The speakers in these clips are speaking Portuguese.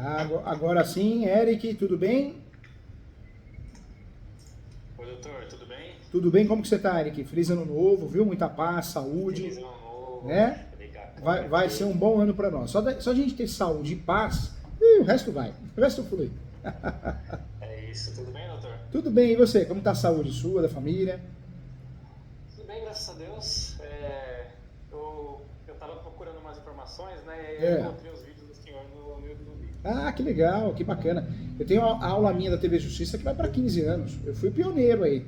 Agora sim, Eric, tudo bem? Oi, doutor, tudo bem? Tudo bem? Como que você tá, Eric? Feliz ano novo, viu? Muita paz, Feliz saúde, ano novo. né? Obrigado, Vai ser um aqui. bom ano para nós. Só de a gente ter saúde e paz, o resto vai. O resto flui. É isso, tudo bem, doutor? Tudo bem, e você? Como tá a saúde sua, da família? Tudo bem, graças a Deus. Eu tava procurando umas informações, né? E aí eu É. encontrei os vídeos do senhor no YouTube. Ah, que legal, que bacana. Eu tenho a aula minha da TV Justiça que vai para 15 anos. Eu fui pioneiro aí.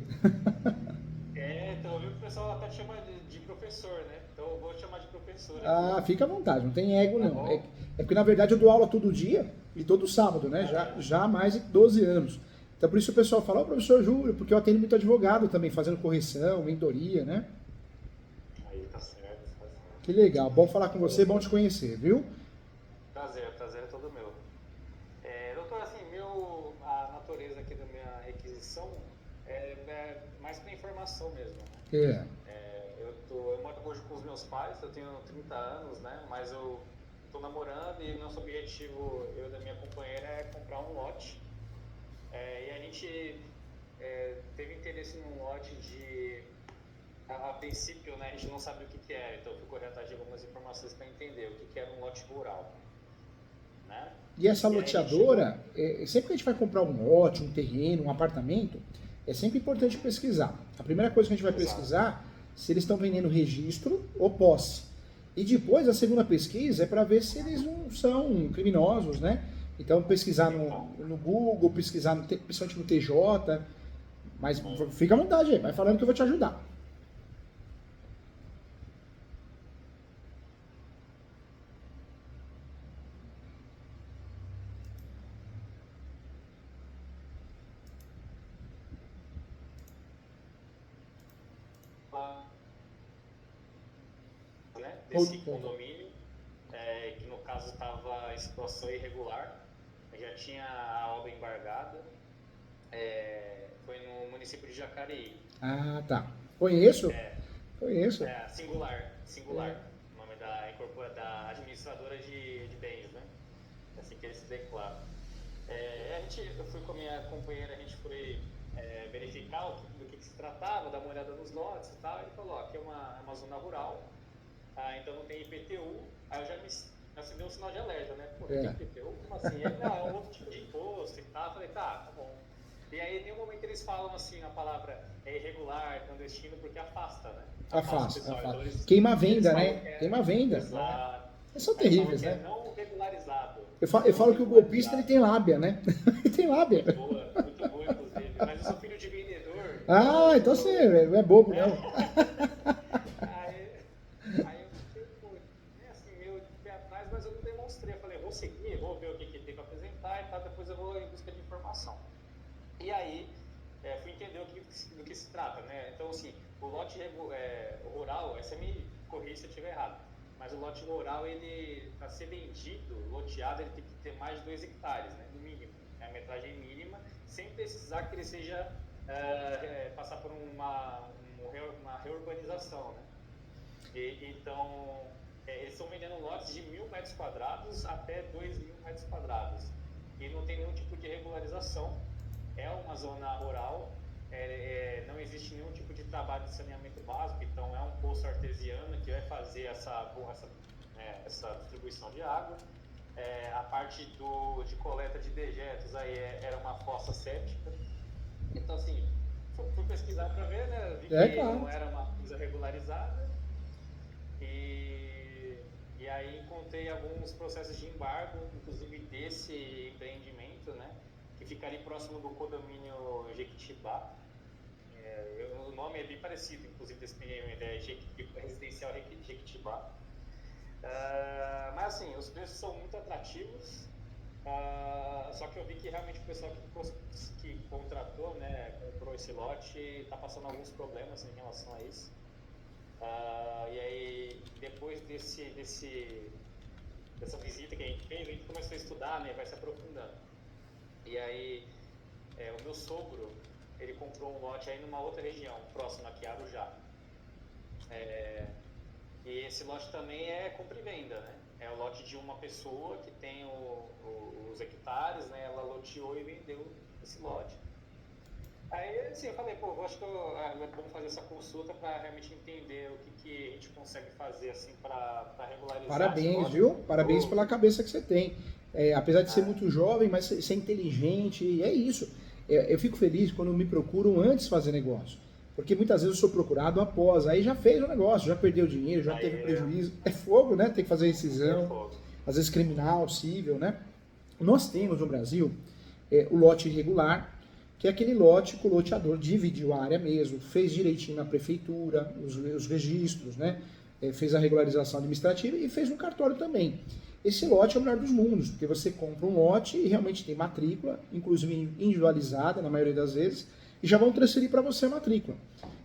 Então eu vi que o pessoal até chama de professor, né? Então eu vou chamar de professor aqui, Ah, fica à vontade, não tem ego tá não. É, bom? é porque na verdade eu dou aula todo dia e todo sábado, né? Já, Aham. já há mais de 12 anos. Então por isso o pessoal fala, ô professor Júlio, porque eu atendo muito advogado também, fazendo correção, mentoria, né? Aí tá certo, tá Que certo. legal, bom falar com você, bom te conhecer, viu? Prazer é todo meu. Doutor, assim, a natureza aqui da minha requisição é mais para informação mesmo, né? É. Eu moro hoje com os meus pais, eu tenho 30 anos, né? Mas eu estou namorando e nosso objetivo, eu e da minha companheira, é comprar um lote. E a gente teve interesse num lote a princípio, né? A gente não sabe o que que era, então eu fui correr atrás de algumas informações para entender o que que era um lote rural, né? E essa E aí a gente chegou. loteadora, sempre que a gente vai comprar um lote, um terreno, um apartamento, é sempre importante pesquisar. A primeira coisa que a gente vai Exato. pesquisar se eles estão vendendo registro ou posse. E depois a segunda pesquisa é para ver se eles não são criminosos, né? Então pesquisar Então, no Google, pesquisar principalmente no TJ, mas sim. fica à vontade aí, vai falando que eu vou te ajudar. Né, desse Opa. condomínio, que no caso estava em situação irregular, já tinha a obra embargada, foi no município de Jacareí. Ah, tá. Conheço? É, Conheço. singular, o nome da administradora de bens, né? É assim que ele se declara. Eu fui com a minha companheira, a gente foi verificar do que se tratava, dar uma olhada nos lotes e tal. Ele falou: ó, aqui é uma zona rural, então não tem IPTU. Aí eu já me acendeu um sinal de alerta, né? Pô, não tem É. IPTU? Como assim? Ele, não, é um outro tipo de imposto e tal. Eu falei: tá bom. E aí, em nenhum momento eles falam assim a palavra irregular, clandestino, porque afasta, né? Afasta o Afasta, pessoal. afasta. Então Queima a eles venda, falam né? que Queima a venda. Né? exato. Eles são Aí eles falam terríveis, que é né? não regularizado. Eu Não falo que o golpista ele regularizado. tem lábia, né? Ele tem lábia. Muito boa, inclusive. Mas eu sou filho de vendedor, Ah, então então você não é bobo, não. aí, aí eu fiquei, pô, né, assim, meio de pé atrás, mas eu não demonstrei. Eu falei, vou seguir, vou ver o que tem para apresentar e tal, depois eu vou em busca de informação. E aí, fui entender do que se trata, né? Então, assim, o lote rural, essa me corrija se eu estiver errado, mas o lote rural, ele, para ser vendido, loteado, ele tem que ter mais de 2 hectares, né? No mínimo. É a metragem mínima, sem precisar que ele seja, passar por uma reurbanização, né? Então, eles estão vendendo lotes de 1.000 metros quadrados até 2.000 metros quadrados. E não tem nenhum tipo de regularização. É uma zona rural, não existe nenhum tipo de trabalho de saneamento básico, então é um poço artesiano que vai fazer essa distribuição de água. A parte de coleta de dejetos aí era uma fossa séptica. Então, assim, fui pesquisar para ver, né? Vi É que claro. não era uma coisa regularizada. E aí encontrei alguns processos de embargo, inclusive desse empreendimento, né, que fica ali próximo do condomínio Jequitibá. O nome é bem parecido, inclusive, desse empreendimento, Residencial Jequitibá. Mas assim, os preços são muito atrativos, só que eu vi que realmente o pessoal que contratou, né, comprou esse lote, está passando alguns problemas em relação a isso. E aí, depois dessa visita que a gente começou a estudar, né, vai se aprofundando. E aí, o meu sogro, ele comprou um lote aí numa outra região, próxima aqui, Arujá. E esse lote também é compra e venda, né? É o lote de uma pessoa que tem os hectares, né? Ela loteou e vendeu esse lote. Aí, assim, eu falei, pô, eu acho que é bom fazer essa consulta para realmente entender o que a gente consegue fazer, assim, para regularizar esse Parabéns, lote. viu? Parabéns pela cabeça que você tem. Apesar de ser muito jovem, mas ser inteligente, e é isso. Eu fico feliz quando me procuram antes de fazer negócio. Porque muitas vezes eu sou procurado após. Aí já fez o negócio, já perdeu dinheiro, já teve prejuízo. É fogo, né? Tem que fazer rescisão. Às vezes criminal, cível, né? Nós temos no Brasil o lote irregular, que é aquele lote que o loteador dividiu a área mesmo, fez direitinho na prefeitura, os registros, né? Fez a regularização administrativa e fez no cartório também. Esse lote é o melhor dos mundos, porque você compra um lote e realmente tem matrícula, inclusive individualizada na maioria das vezes, e já vão transferir para você a matrícula.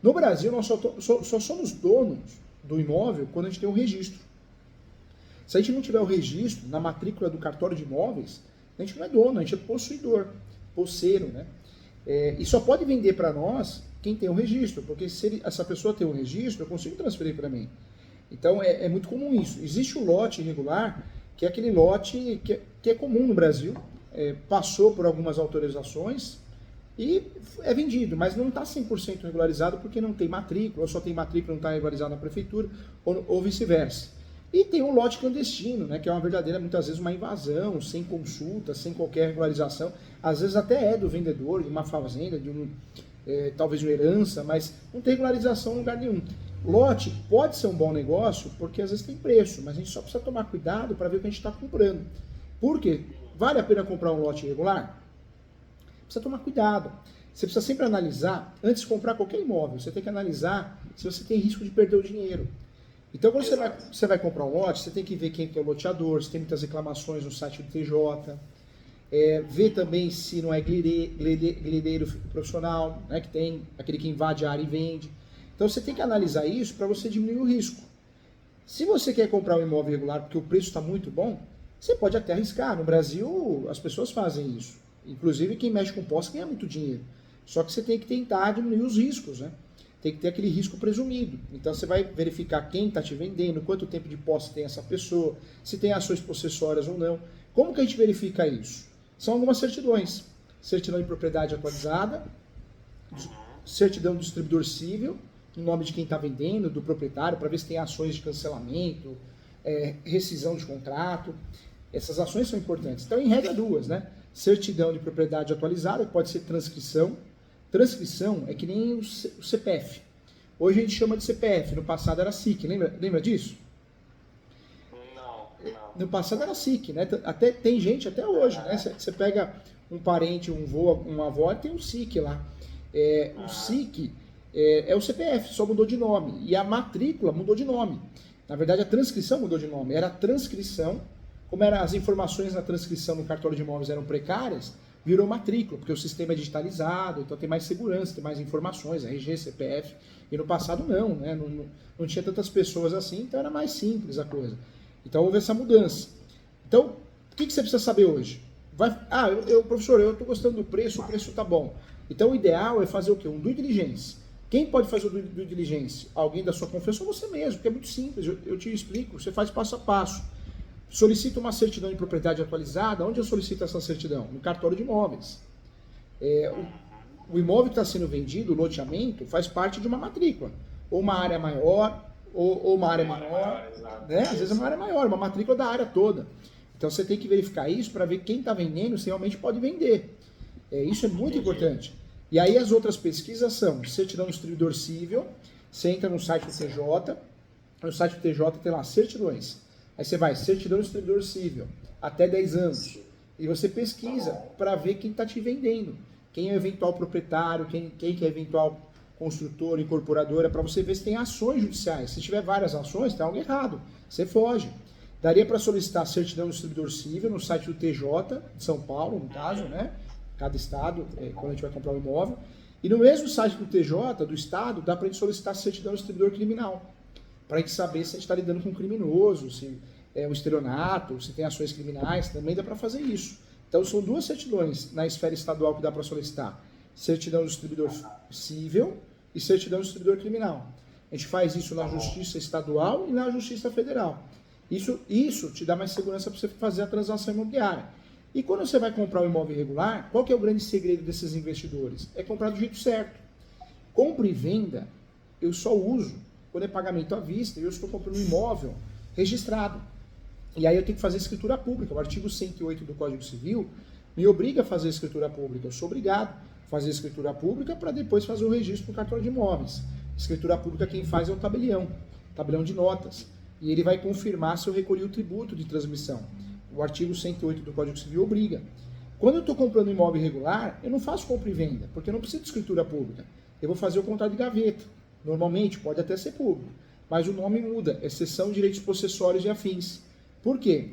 No Brasil, nós só somos donos do imóvel quando a gente tem o registro. Se a gente não tiver o registro na matrícula do cartório de imóveis, a gente não é dono, a gente é possuidor, posseiro, né? E só pode vender para nós quem tem o registro, porque se essa pessoa tem o registro, eu consigo transferir para mim. Então é muito comum isso. Existe o lote irregular, que é aquele lote que é comum no Brasil, passou por algumas autorizações e é vendido, mas não está 100% regularizado porque não tem matrícula, ou só tem matrícula e não está regularizado na prefeitura, ou vice-versa. E tem um lote clandestino, né, que é uma verdadeira, muitas vezes, uma invasão, sem consulta, sem qualquer regularização. Às vezes até é do vendedor, de uma fazenda, talvez uma herança, mas não tem regularização em lugar nenhum. Lote pode ser um bom negócio, porque às vezes tem preço, mas a gente só precisa tomar cuidado para ver o que a gente está comprando. Por quê? Vale a pena comprar um lote irregular? Precisa tomar cuidado. Você precisa sempre analisar, antes de comprar qualquer imóvel, você tem que analisar se você tem risco de perder o dinheiro. Então, quando você vai comprar um lote, você tem que ver quem é o loteador, se tem muitas reclamações no site do TJ, ver também se não é grileiro profissional, né, que tem aquele que invade a área e vende. Então, você tem que analisar isso para você diminuir o risco. Se você quer comprar um imóvel irregular porque o preço está muito bom, você pode até arriscar. No Brasil, as pessoas fazem isso. Inclusive, quem mexe com posse ganha muito dinheiro. Só que você tem que tentar diminuir os riscos, né? Tem que ter aquele risco presumido. Então você vai verificar quem está te vendendo, quanto tempo de posse tem essa pessoa, se tem ações possessórias ou não. Como que a gente verifica isso? São algumas certidões. Certidão de propriedade atualizada, certidão do distribuidor civil, no nome de quem está vendendo, do proprietário, para ver se tem ações de cancelamento, rescisão de contrato. Essas ações são importantes. Então, em regra, duas, né? Certidão de propriedade atualizada, que pode ser transcrição. Transcrição é que nem o CPF. Hoje a gente chama de CPF, no passado era SIC, lembra disso? Não. No passado era SIC, né? Até, tem gente até hoje, né? Você pega um parente, um avô, uma avó, tem um SIC lá. O SIC é o CPF, só mudou de nome. E a matrícula mudou de nome. Na verdade, a transcrição mudou de nome. Era a transcrição, como as informações na transcrição no cartório de imóveis eram precárias, virou matrícula, porque o sistema é digitalizado, então tem mais segurança, tem mais informações, RG, CPF, e no passado não, né? Não tinha tantas pessoas assim, então era mais simples a coisa. Então houve essa mudança. Então, o que você precisa saber hoje? Professor, eu estou gostando do preço, o preço está bom. Então o ideal é fazer o quê? Um due diligence. Quem pode fazer o due diligence? Alguém da sua confiança ou você mesmo, porque é muito simples, eu te explico, você faz passo a passo. Solicita uma certidão de propriedade atualizada. Onde eu solicito essa certidão? No cartório de imóveis. O imóvel que está sendo vendido, o loteamento, faz parte de uma matrícula. Ou uma área maior, ou uma área menor. Né? Às vezes é uma área maior, uma matrícula da área toda. Então você tem que verificar isso para ver quem está vendendo, se realmente pode vender. Isso é muito importante. E aí as outras pesquisas são certidão do distribuidor civil. Você entra no site do TJ. No site do TJ tem lá certidões. Aí você vai, certidão do distribuidor civil, até 10 anos. E você pesquisa para ver quem está te vendendo. Quem é o eventual proprietário, quem é eventual construtor, incorporadora, para você ver se tem ações judiciais. Se tiver várias ações, tem algo errado. Você foge. Daria para solicitar certidão do distribuidor civil no site do TJ, de São Paulo, no caso, né? Cada estado, quando a gente vai comprar um imóvel. E no mesmo site do TJ, do estado, dá para a gente solicitar certidão do distribuidor criminal. Para a gente saber se a gente está lidando com um criminoso, se é um estelionato, se tem ações criminais, também dá para fazer isso. Então são duas certidões na esfera estadual que dá para solicitar. Certidão do distribuidor civil e certidão do distribuidor criminal. A gente faz isso na Justiça Estadual e na Justiça Federal. Isso te dá mais segurança para você fazer a transação imobiliária. E quando você vai comprar um imóvel irregular, qual que é o grande segredo desses investidores? É comprar do jeito certo. Compra e venda, eu só uso quando é pagamento à vista e eu estou comprando um imóvel registrado. E aí eu tenho que fazer escritura pública. O artigo 108 do Código Civil me obriga a fazer escritura pública. Eu sou obrigado a fazer escritura pública para depois fazer o registro no cartório de imóveis. Escritura pública quem faz é o tabelião de notas. E ele vai confirmar se eu recolhi o tributo de transmissão. O artigo 108 do Código Civil obriga. Quando eu estou comprando um imóvel irregular, eu não faço compra e venda, porque eu não preciso de escritura pública. Eu vou fazer o contrato de gaveta. Normalmente, pode até ser público, mas o nome muda, é cessão de direitos possessórios e afins. Por quê?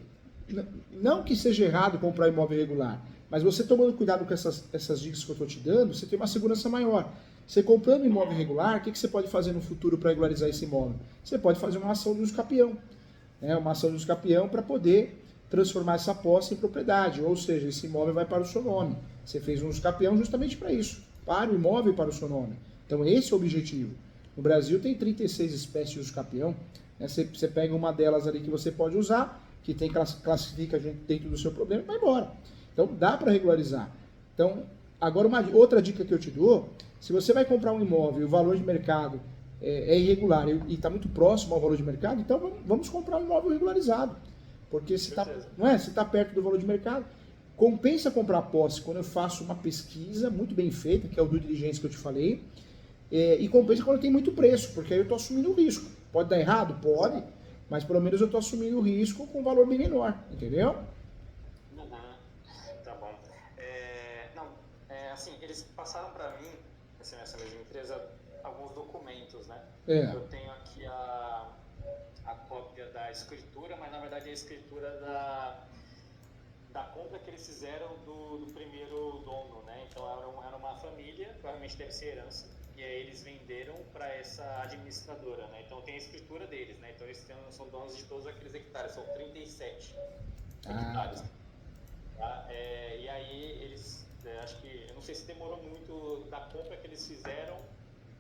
Não que seja errado comprar imóvel irregular, mas você tomando cuidado com essas dicas que eu estou te dando, você tem uma segurança maior. Você comprando imóvel irregular, o que você pode fazer no futuro para regularizar esse imóvel? Você pode fazer uma ação de uso capião. Uma ação de uso capião para poder transformar essa posse em propriedade, ou seja, esse imóvel vai para o seu nome. Você fez um uso capião justamente para isso, para o imóvel e para o seu nome. Então esse é o objetivo. No Brasil tem 36 espécies de uso capião. Você pega uma delas ali que você pode usar, que tem classifica dentro do seu problema e vai embora. Então dá para regularizar. Então, agora outra dica que eu te dou, se você vai comprar um imóvel e o valor de mercado é irregular e está muito próximo ao valor de mercado, então vamos comprar um imóvel regularizado. Porque se está perto do valor de mercado, compensa comprar posse quando eu faço uma pesquisa muito bem feita, que é o due diligence que eu te falei, e compensa quando tem muito preço, porque aí eu estou assumindo o risco. Pode dar errado? Pode, mas pelo menos eu estou assumindo o risco com um valor bem menor, entendeu? Tá bom. Assim, eles passaram para mim, assim, nessa mesma empresa, alguns documentos, né? Eu tenho aqui a cópia da escritura, mas na verdade é a escritura da compra que eles fizeram do primeiro dono, né? Então era uma família, provavelmente deve ser herança, e aí eles venderam para essa administradora, né? Então tem a escritura deles, né? Então eles são donos de todos aqueles hectares, são 37 hectares. Tá? E aí eles, acho que, eu não sei se demorou muito da compra que eles fizeram,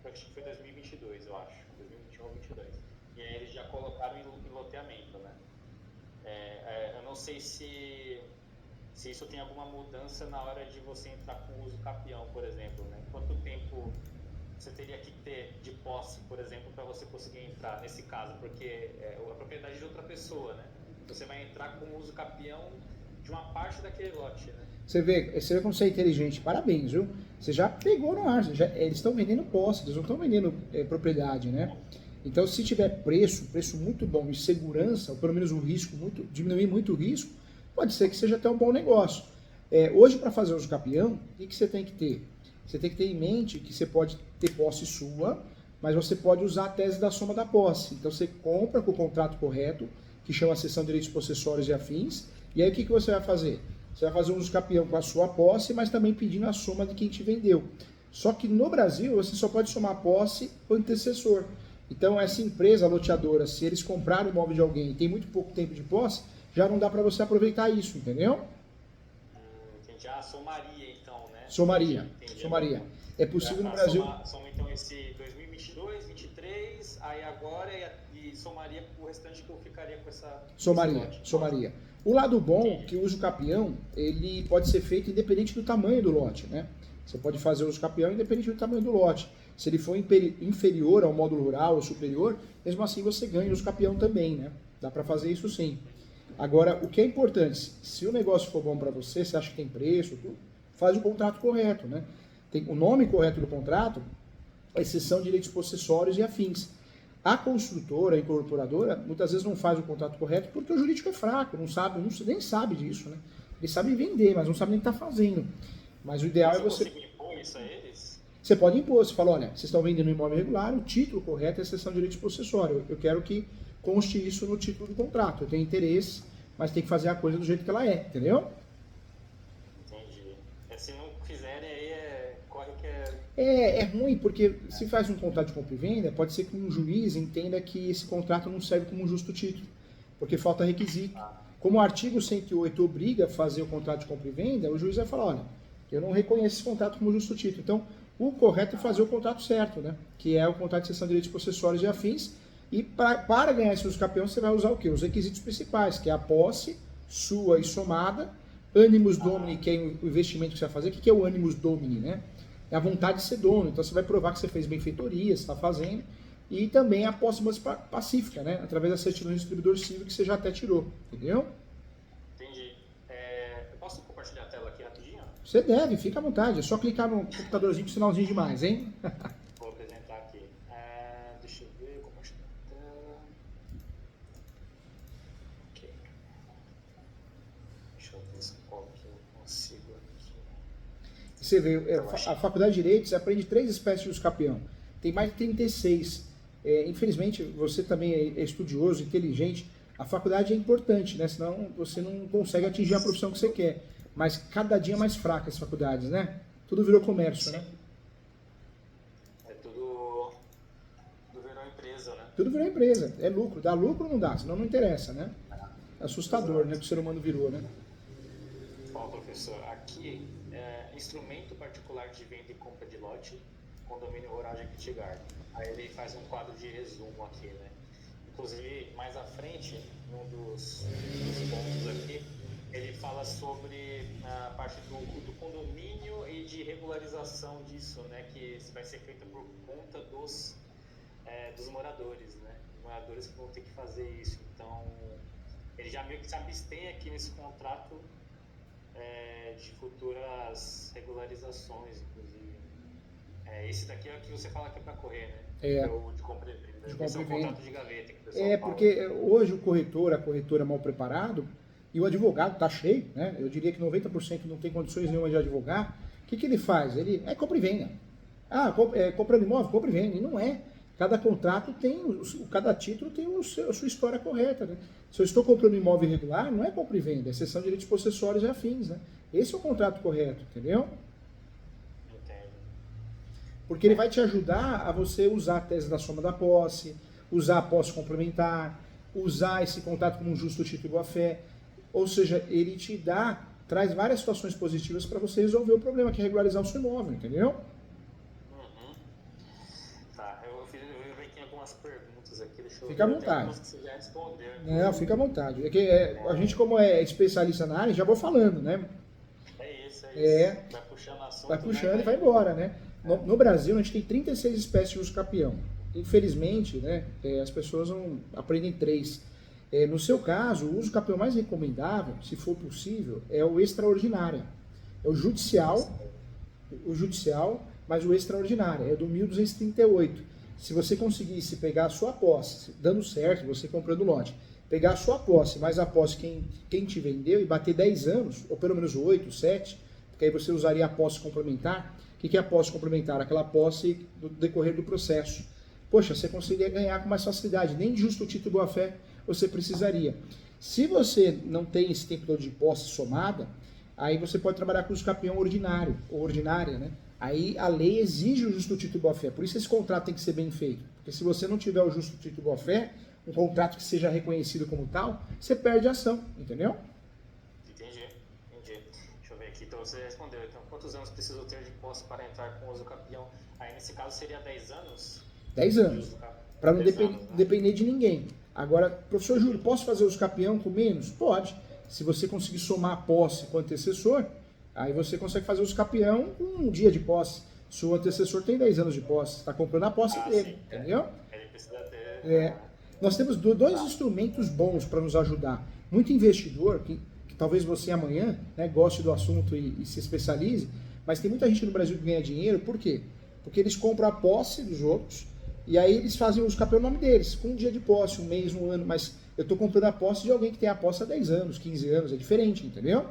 acho que foi 2022, eu acho, 2021 ou 2022. E aí eles já colocaram em loteamento, né? Eu não sei se isso tem alguma mudança na hora de você entrar com o uso capião, por exemplo, né? Quanto tempo você teria que ter de posse, por exemplo, para você conseguir entrar nesse caso? Porque é a propriedade de outra pessoa, né? Você vai entrar com o uso capião de uma parte daquele lote, né? Você vê como você é inteligente. Parabéns, viu? Você já pegou no ar. Eles estão vendendo posse, eles não estão vendendo propriedade, né? Então, se tiver preço muito bom e segurança, ou pelo menos o risco, diminuir muito o risco, pode ser que seja até um bom negócio. Hoje, para fazer uso capião, o que você tem que ter? Você tem que ter em mente que você pode ter posse sua, mas você pode usar a tese da soma da posse. Então, você compra com o contrato correto, que chama a cessão de direitos possessórios e afins, e aí o que você vai fazer? Você vai fazer um uso capião com a sua posse, mas também pedindo a soma de quem te vendeu. Só que no Brasil, você só pode somar a posse o antecessor. Então, essa empresa loteadora, se eles compraram o imóvel de alguém e tem muito pouco tempo de posse, já não dá para você aproveitar isso, entendeu? Entendi. Somaria, então, né? Somaria. É possível no Brasil... Soma, então, esse 2022, 2023, aí agora e somaria o restante que eu ficaria com essa... Somaria. O lado bom, que o uso capião, ele pode ser feito independente do tamanho do lote, né? Você pode fazer o uso capião independente do tamanho do lote. Se ele for inferior ao módulo rural ou superior, mesmo assim você ganha o uso capião também, né? Dá para fazer isso sim. Agora, o que é importante, se o negócio for bom para você, você acha que tem preço, tudo, faz o contrato correto, né? Tem o nome correto do contrato, a exceção de direitos possessórios e afins. A construtora, a incorporadora, muitas vezes não faz o contrato correto porque o jurídico é fraco, nem sabe disso, né? Eles sabem vender, mas não sabem nem o que está fazendo. Mas o ideal é você... Você consegue impor isso a eles? Você pode impor, você fala, olha, vocês estão vendendo um imóvel irregular, o título correto é a exceção de direitos possessórios. Eu quero que conste isso no título do contrato. Eu tenho interesse, mas tem que fazer a coisa do jeito que ela é, entendeu? Entendi. Se não fizerem aí, corre que é ruim, porque se faz um contrato de compra e venda, pode ser que um juiz entenda que esse contrato não serve como um justo título, porque falta requisito. Como o artigo 108 obriga a fazer o contrato de compra e venda, o juiz vai falar, olha, eu não reconheço esse contrato como justo título. Então, o correto é fazer o contrato certo, né? Que é o contrato de cessão de direitos possessórios e afins, E para ganhar esse uso campeão, você vai usar o quê? Os requisitos principais, que é a posse sua e somada, animus domini, que é o investimento que você vai fazer. O que é o animus domini, né? É a vontade de ser dono. Então você vai provar que você fez benfeitoria, você está fazendo. E também a posse pacífica, né? Através da certidão de distribuidor civil que você já até tirou, entendeu? Entendi. Eu posso compartilhar a tela aqui rapidinho? Você deve, fica à vontade. É só clicar no computadorzinho com sinalzinho demais, hein? Vou apresentar aqui. Deixa eu ver, compartilhar a tela. Ok. Deixa eu ver qual que eu consigo aqui. Você vê, a Faculdade de Direito, você aprende 3 espécies de uso capião. Tem mais de 36. Infelizmente, você também é estudioso, inteligente. A faculdade é importante, né? Senão você não consegue atingir a profissão que você quer. Mas cada dia mais fraca as faculdades, né? Tudo virou comércio, né? Tudo virou empresa, né? Tudo virou empresa. É lucro. Dá lucro ou não dá? Senão não interessa, né? É assustador, né? Que o ser humano virou, né? Bom, professor, aqui instrumento particular de venda e compra de lote, condomínio rural de Jequitigarda. Aí ele faz um quadro de resumo aqui, né? Inclusive, mais à frente, num dos pontos aqui, ele fala sobre a parte do condomínio e de regularização disso, né? Que vai ser feita por conta dos moradores, né? Os moradores que vão ter que fazer isso. Então, ele já meio que se abstém aqui nesse contrato de futuras regularizações, inclusive. Esse daqui é o que você fala que é para correr, né? O de compra e venda. Esse é o contrato de gaveta que o pessoal fala. Porque hoje o corretor, a corretora mal preparado, e o advogado está cheio, né? Eu diria que 90% não tem condições nenhuma de advogar. O que ele faz? Ele compra e venda. Comprando imóvel, compra e venda. E não é. Cada contrato tem, cada título tem a sua história correta, né? Se eu estou comprando imóvel irregular, não é compra e venda, é cessão de direitos possessórios e afins, né? Esse é o contrato correto, entendeu? Entendo. Porque ele vai te ajudar a você usar a tese da soma da posse, usar a posse complementar, usar esse contrato como um justo título boa-fé. Ou seja, ele te traz várias situações positivas para você resolver o problema, que é regularizar o seu imóvel, entendeu? Tá, eu vi aqui algumas perguntas aqui, deixa eu Fica à ver. vontade. Tem algumas que você já respondeu. Não, fica à vontade. É que a gente, como é especialista na área, já vou falando, né? É isso. Vai puxando assunto. Vai puxando e vai embora, né? No Brasil, a gente tem 36 espécies de uso capião. Infelizmente, né, as pessoas não aprendem 3. No seu caso, o uso capião mais recomendável, se for possível, é o extraordinário. É o judicial, mas o extraordinário, é do 1238. Se você conseguisse pegar a sua posse, dando certo, você comprando o lote, pegar a sua posse, mais a posse quem te vendeu e bater 10 anos, ou pelo menos 8, 7, porque aí você usaria a posse complementar. O que é a posse complementar? Aquela posse do decorrer do processo. Poxa, você conseguiria ganhar com mais facilidade, nem de justo título boa-fé você precisaria. Se você não tem esse tempo todo de posse somada, aí você pode trabalhar com o uso capião ordinário, ou ordinária, né? Aí a lei exige o justo título boa-fé, por isso esse contrato tem que ser bem feito. Porque se você não tiver o justo título boa-fé, um contrato que seja reconhecido como tal, você perde a ação, entendeu? Entendi. Deixa eu ver aqui, então você respondeu. Então, quantos anos preciso ter de posse para entrar com o uso capião? Aí nesse caso seria 10 anos? 10 anos, para não depender de ninguém. Agora, professor Júlio, posso fazer uso capião com menos? Pode. Se você conseguir somar a posse com o antecessor, aí você consegue fazer uso capião com um dia de posse. Se o antecessor tem 10 anos de posse, está comprando a posse dele, sim, entendeu? Ele precisa ter... Nós temos 2 instrumentos bons para nos ajudar. Muito investidor, que talvez você amanhã, né, goste do assunto e se especialize, mas tem muita gente no Brasil que ganha dinheiro, por quê? Porque eles compram a posse dos outros, e aí eles fazem uso capião no nome deles, com um dia de posse, um mês, um ano, mas eu estou comprando a posse de alguém que tem a posse há 10 anos, 15 anos, é diferente, entendeu?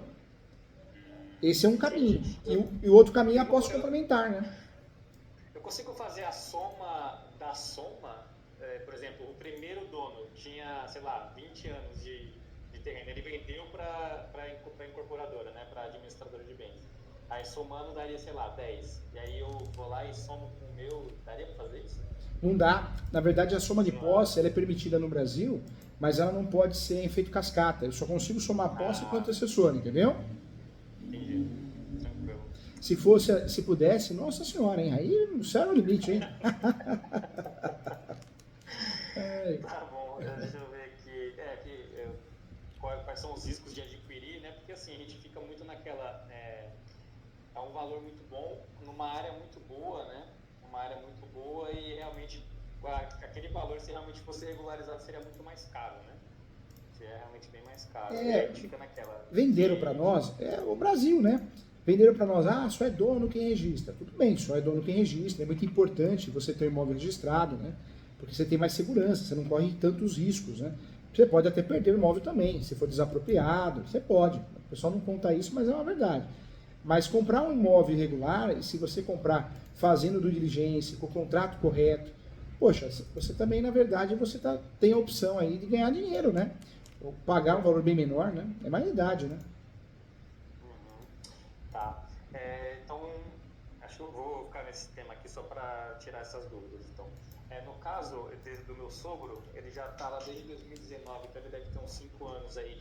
Esse é um caminho. E o outro caminho é a posse complementar, né? Eu consigo fazer a soma da soma, por exemplo, o primeiro dono tinha, sei lá, 20 anos de terreno, ele vendeu para a incorporadora, né, para a administradora de bens. Aí somando daria, sei lá, 10. E aí eu vou lá e somo com o meu, daria para fazer isso? Não dá. Na verdade, a soma de posse ela é permitida no Brasil, mas ela não pode ser em efeito cascata. Eu só consigo somar a posse com o antecessor, entendeu? Entendi. Tranquilo. Se pudesse, nossa senhora, hein? Aí o céu é o limite, hein? um valor muito bom, numa área muito boa, né? Uma área muito boa e realmente aquele valor, se realmente fosse regularizado, seria muito mais caro, né? Seria realmente bem mais caro. E aí a gente fica naquela. Venderam para nós, o Brasil, né? Venderam para nós, só é dono quem registra. Tudo bem, só é dono quem registra. É muito importante você ter um imóvel registrado, né? Porque você tem mais segurança, você não corre tantos riscos, né? Você pode até perder o imóvel também, se for desapropriado, você pode. O pessoal não conta isso, mas é uma verdade. Mas comprar um imóvel irregular, se você comprar fazendo due diligência, com o contrato correto, poxa, você também, na verdade, você tem a opção aí de ganhar dinheiro, né? Ou pagar um valor bem menor, né? É mais idade, né? Tá. Então, acho que eu vou ficar nesse tema aqui só para tirar essas dúvidas. Então, no caso do meu sogro, ele já está lá desde 2019, então ele deve ter uns 5 anos aí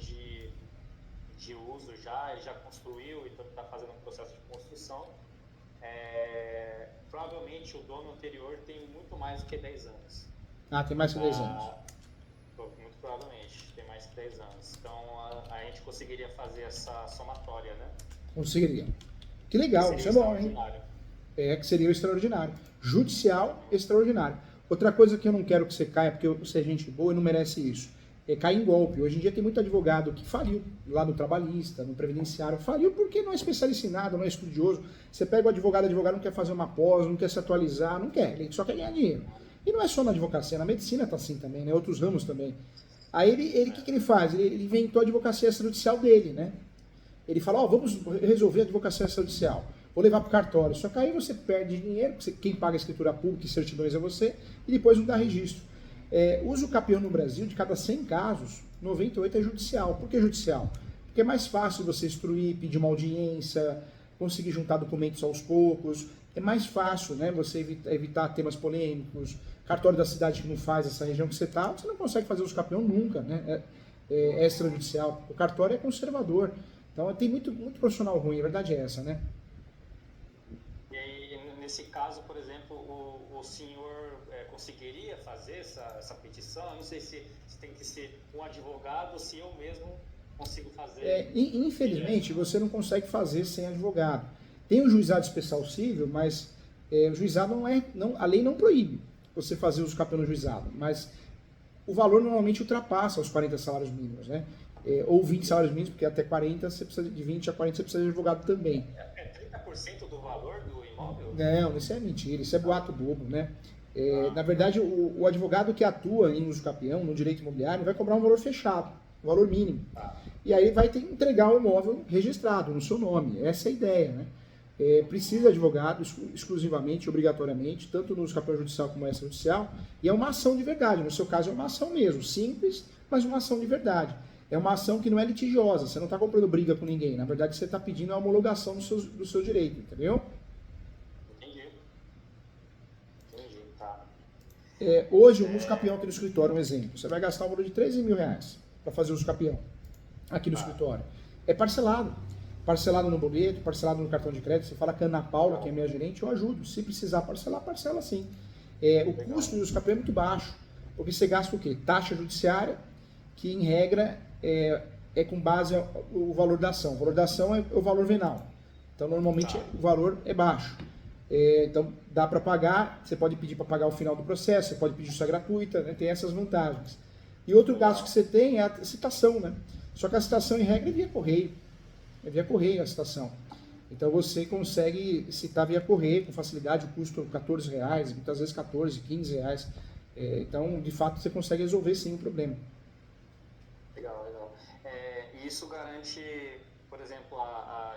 de uso já, ele já construiu, então está fazendo um processo de construção. Provavelmente o dono anterior tem muito mais do que 10 anos. Tem mais que 10 anos. Muito provavelmente, tem mais que 10 anos. Então a gente conseguiria fazer essa somatória, né? Conseguiria. Que legal, isso é bom, hein? Que seria o extraordinário. Judicial, extraordinário. Outra coisa que eu não quero que você caia, porque você é gente boa e não merece isso, cair em golpe. Hoje em dia tem muito advogado que faliu, lá no trabalhista, no previdenciário, faliu porque não é especialista em nada, não é estudioso. Você pega o advogado não quer fazer uma pós, não quer se atualizar, não quer, ele só quer ganhar dinheiro. E não é só na advocacia, na medicina tá assim também, né? Outros ramos também. Aí o que ele faz? Ele inventou a advocacia extrajudicial dele, né? Ele fala, vamos resolver a advocacia extrajudicial. Vou levar para o cartório. Só que aí você perde dinheiro, porque quem paga a escritura pública e certidões é você, e depois não dá registro. Uso capião no Brasil, de cada 100 casos, 98 é judicial. Por que judicial? Porque é mais fácil você instruir, pedir uma audiência, conseguir juntar documentos aos poucos. É mais fácil, né, você evitar temas polêmicos. Cartório da cidade que não faz essa região que você está, você não consegue fazer uso capião nunca, né? É extrajudicial. O cartório é conservador. Então tem muito profissional ruim, a verdade é essa, né? E aí, nesse caso, por exemplo, o senhor conseguiria fazer essa petição? Eu não sei se tem que ser um advogado ou se eu mesmo consigo fazer. Infelizmente, você não consegue fazer sem advogado. Tem o juizado especial civil, mas o juizado a lei não proíbe você fazer uso capião no juizado, mas o valor normalmente ultrapassa os 40 salários mínimos, né? Ou 20 salários mínimos, porque até 40, você precisa de 20 a 40 você precisa de advogado também. 30% do valor do imóvel? Não, isso é mentira, isso é boato bobo, né? Na verdade, o advogado que atua em uso capião, no direito imobiliário, vai cobrar um valor fechado, um valor mínimo. E aí ele vai ter que entregar o imóvel registrado no seu nome. Essa é a ideia, né? Precisa de advogado exclusivamente, obrigatoriamente, tanto no uso capião judicial como extrajudicial, e é uma ação de verdade. No seu caso é uma ação mesmo, simples, mas uma ação de verdade. É uma ação que não é litigiosa, você não está comprando briga com ninguém. Na verdade, você está pedindo a homologação do seu direito, entendeu? Entendi, tá. Hoje, o uso capião aqui no escritório, um exemplo. Você vai gastar um valor de R$13 mil para fazer o uso capião aqui no escritório. É parcelado. Parcelado no boleto, parcelado no cartão de crédito. Você fala com a Ana Paula, que é minha gerente, eu ajudo. Se precisar parcelar, parcela sim. O custo do uso capião é muito baixo, porque você gasta o quê? Taxa judiciária, que em regra é com base no valor da ação. O valor da ação é o valor venal. Então, normalmente, o valor é baixo. Então, dá para pagar, você pode pedir para pagar o final do processo, você pode pedir justiça gratuita, né? Tem essas vantagens. E outro gasto que você tem é a citação, né? Só que a citação, em regra, é via correio. É via correio a citação. Então, você consegue citar via correio com facilidade, o custo é R$14, muitas vezes R$14, R$15. Então, de fato, você consegue resolver sim o problema. Legal. E isso garante, por exemplo,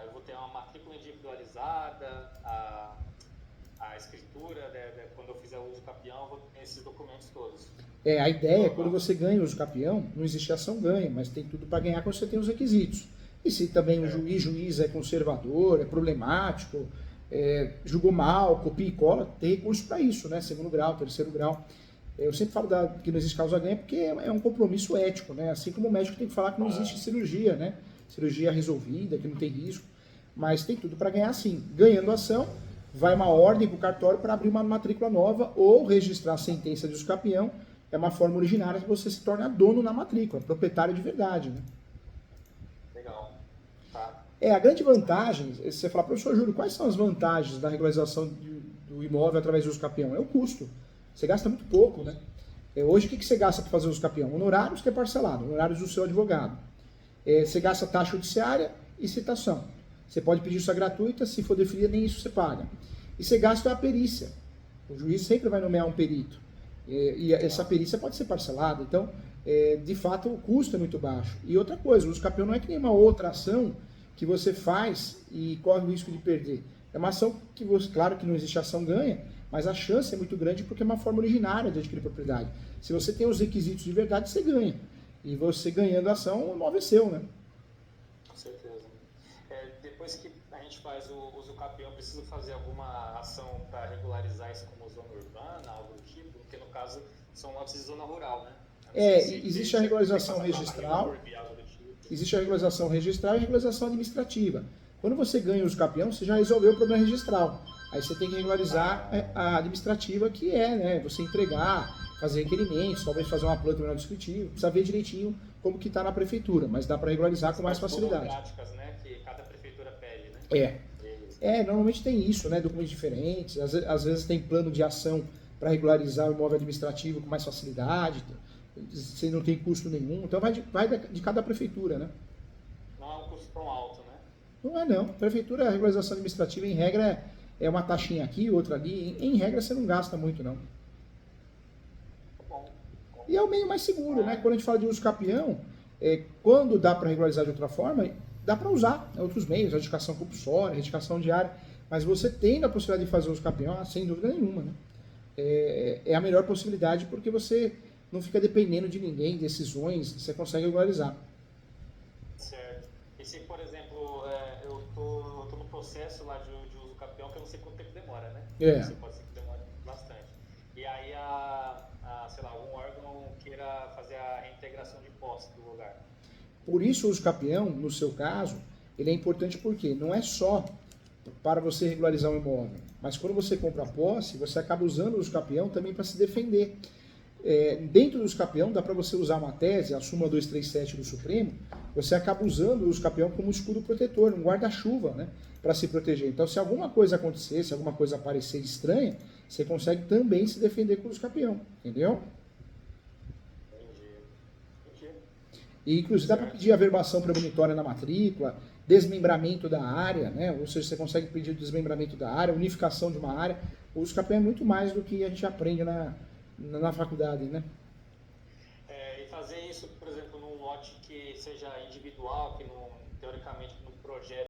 eu vou ter uma matrícula individualizada, a escritura, quando eu fizer o uso capião, eu vou ter esses documentos todos. A ideia é quando você ganha o uso capião, não existe ação ganha, mas tem tudo para ganhar quando você tem os requisitos. E se também o juiz é conservador, é problemático, julgou mal, copia e cola, tem recurso para isso, né? Segundo grau, terceiro grau. Eu sempre falo que não existe causa ganha porque é um compromisso ético, né? Assim como o médico tem que falar que não existe cirurgia, né? Cirurgia resolvida, que não tem risco, mas tem tudo para ganhar sim. Ganhando a ação, vai uma ordem para o cartório para abrir uma matrícula nova ou registrar a sentença de uso capião. É uma forma originária que você se torna dono na matrícula, proprietário de verdade, né? Legal. Tá. A grande vantagem, você fala, professor Júlio, quais são as vantagens da regularização do imóvel através do uso capião? É o custo. Você gasta muito pouco, né? Hoje, o que você gasta para fazer o uso capião? Honorários que é parcelado, honorários do seu advogado. Você gasta taxa judiciária e citação. Você pode pedir isso gratuita, se for deferida, nem isso você paga. E você gasta a perícia. O juiz sempre vai nomear um perito. E essa perícia pode ser parcelada. Então, de fato, o custo é muito baixo. E outra coisa, o uso capião não é que nem uma outra ação que você faz e corre o risco de perder. É uma ação que, claro que não existe ação ganha, mas a chance é muito grande porque é uma forma originária de adquirir propriedade. Se você tem os requisitos de verdade, você ganha. E você ganhando a ação, o imóvel é seu, né? Com certeza. Depois que a gente faz o uso capião, precisa fazer alguma ação para regularizar isso como zona urbana, algo do tipo? Porque no caso são lotes de zona rural, né? Existe a regularização registral. Existe a regularização registral e a regularização administrativa. Quando você ganha o uso capião, você já resolveu o problema registral. Aí você tem que regularizar a administrativa, que é, né, você entregar, fazer requerimentos, talvez fazer uma planta menor descritivo, precisa ver direitinho como que está na prefeitura, mas dá para regularizar com mais facilidade. Práticas, né, que cada prefeitura pede, né? Normalmente tem isso, né, documentos diferentes, às vezes tem plano de ação para regularizar o imóvel administrativo com mais facilidade, você não tem custo nenhum, então vai de cada prefeitura, né? Não é um custo tão alto, né? Não é não. Prefeitura, a regularização administrativa, em regra, é uma taxinha aqui, outra ali. Em regra, você não gasta muito, não. Bom. E é o meio mais seguro, né? Quando a gente fala de uso capião, quando dá para regularizar de outra forma, dá para usar outros meios, retificação compulsória, retificação diária, mas você tem a possibilidade de fazer uso capião, sem dúvida nenhuma, né? É a melhor possibilidade porque você não fica dependendo de ninguém, decisões, você consegue regularizar. Certo. E se, por exemplo, eu tô no processo lá de uso capião, que eu não sei quanto tempo demora, né? Você pode ser que demore bastante. E aí, sei lá, algum órgão queira fazer a reintegração de posse do lugar. Por isso, o uso capião, no seu caso, ele é importante porque não é só para você regularizar um imóvel, mas quando você compra a posse, você acaba usando o uso capião também para se defender. Dentro do uso capião, dá para você usar uma tese, a súmula 237 do Supremo, você acaba usando o uso capião como um escudo protetor, um guarda-chuva, né, para se proteger. Então, se alguma coisa acontecer, se alguma coisa aparecer estranha, você consegue também se defender com o uso capião, entendeu? Entendi. E, inclusive, dá para pedir averbação premonitória na matrícula, desmembramento da área, né? Ou seja, você consegue pedir o desmembramento da área, unificação de uma área. O uso capião é muito mais do que a gente aprende na faculdade, né? E fazer isso, por exemplo, num lote que seja individual, que não, teoricamente não projete